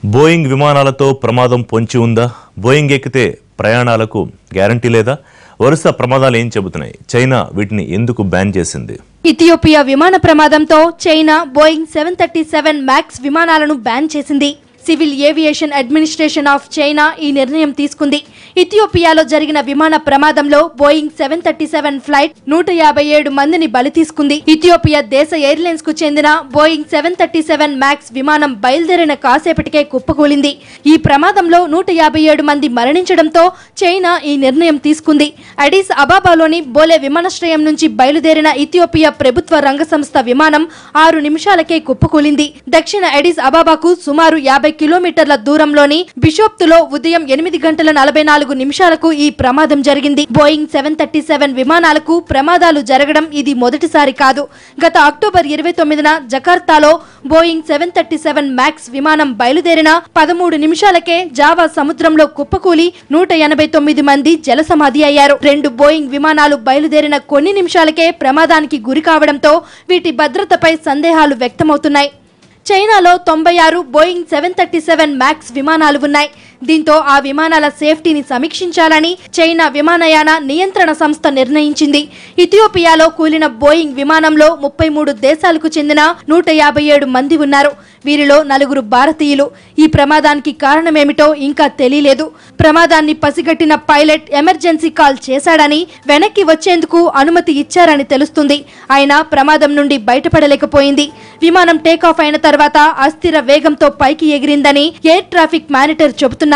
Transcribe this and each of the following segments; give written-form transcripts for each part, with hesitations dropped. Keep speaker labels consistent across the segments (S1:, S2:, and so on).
S1: Boeing విమానాలతో ప్రమాదం పొంచి ఉందా? బోయింగ్ ఎక్కితే ప్రయాణాలకు గ్యారంటీ లేదా? వరుస ప్రమాదాలు ఏం చెబుతున్నాయి? చైనా వీటిని ఎందుకు బ్యాన్ చేసింది?
S2: ఇథియోపియా విమాన ప్రమాదంతో చైనా బోయింగ్ 737 మ్యాక్స్ విమానాలను బ్యాన్ చేసింది. Civil aviation administration of China ఈ నిర్ణయం తీసుకుంది. ఇథియోపియాలో జరిగిన విమాన ప్రమాదంలో బోయింగ్ 737 ఫ్లైట్ 157 మందిని బలి తీసుకుంది. ఇథియోపియా దేశ ఎయిర్లైన్స్ కు చెందిన బోయింగ్ 737 మ్యాక్స్ విమానం బయలుదేరిన కాసేపటికే కుప్పకూలింది. ఈ ప్రమాదంలో 157 మంది మరణించడంతో చైనా ఈ నిర్ణయం తీసుకుంది. అడిస్ అబాబాలోని బోలే విమానాశ్రయం నుంచి బయలుదేరిన ఇథియోపియా ప్రభుత్వ రంగ సంస్థ విమానం 6 నిమిషాలకే కుప్పకూలింది. దక్షిణ అడిస్ అబాబాకు సుమారు 50 కిలోమీటర్ల దూరంలోని బిషోప్తులో ఉదయం 8 గంటల 44 నిమిషాలకు ఈ ప్రమాదం జరిగింది. బోయింగ్ 737 విమానాలకు ప్రమాదాలు జరగడం ఇది మొదటిసారి కాదు. గత అక్టోబర్ 29న జకార్తాలో బోయింగ్ 737 మ్యాక్స్ విమానం బయలుదేరిన 13 నిమిషాలకే జావా సముద్రంలో కుప్పకూలి 189 మంది జలసమాధి అయ్యారు. 2 బోయింగ్ విమానాలు బయలుదేరిన కొన్ని నిమిషాలకే ప్రమాదానికి గురి కావడంతో వీటి భద్రతపై సందేహాలు వ్యక్తమవుతున్నాయి. చైనాలో 96 బోయింగ్ 737 మ్యాక్స్ విమానాలు ఉన్నాయి. దీంతో ఆ విమానాల సేఫ్టీని సమీక్షించాలని చైనా విమానయాన నియంత్రణ సంస్థ నిర్ణయించింది. ఇథియోపియాలో కూలిన బోయింగ్ విమానంలో 33 దేశాలకు చెందిన 157 మంది ఉన్నారు. వీరిలో 4 భారతీయులు. ఈ ప్రమాదానికి కారణమేమిటో ఇంకా తెలియలేదు. ప్రమాదాన్ని పసిగట్టిన పైలట్ ఎమర్జెన్సీ కాల్ చేశాడని, వెనక్కి వచ్చేందుకు అనుమతి ఇచ్చారని తెలుస్తుంది. అయినా ప్రమాదం నుండి బయటపడలేకపోయింది. విమానం టేకాఫ్ అయిన తర్వాత అస్థిర వేగంతో పైకి ఎగిరిందని ఎయిర్ ట్రాఫిక్ మానిటర్ చెబుతున్నారు.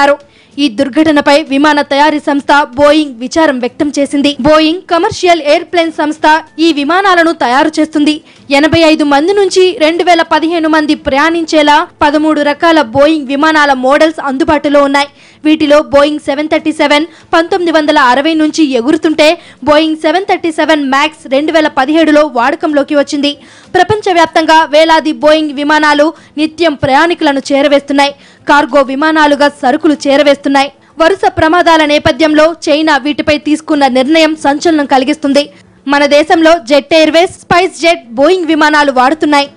S2: ఈ దుర్ఘటనపై విమాన తయారీ సంస్థ బోయింగ్ విచారం వ్యక్తం చేసింది. బోయింగ్ కమర్షియల్ ఎయిర్ప్లేన్ సంస్థ ఈ విమానాలను తయారు చేస్తుంది. 85 మంది నుంచి 2015 మంది ప్రయాణించేలా 13 రకాల బోయింగ్ విమానాల మోడల్స్ అందుబాటులో ఉన్నాయి. వీటిలో బోయింగ్ 737 1960 నుంచి ఎగురుతుంటే బోయింగ్ 737 మ్యాక్స్ 2017లో వాడకంలోకి వచ్చింది. ప్రపంచవ్యాప్తంగా వేలాది బోయింగ్ విమానాలు నిత్యం ప్రయాణికులను చేరవేస్తున్నాయి. కార్గో విమానాలుగా సరుకులు చేరవేస్తున్నాయి. వరుస ప్రమాదాల నేపథ్యంలో చైనా వీటిపై తీసుకున్న నిర్ణయం సంచలనం కలిగిస్తుంది. మన దేశంలో jet Airways, spice jet Boeing విమానాలు వాడుతున్నాయి.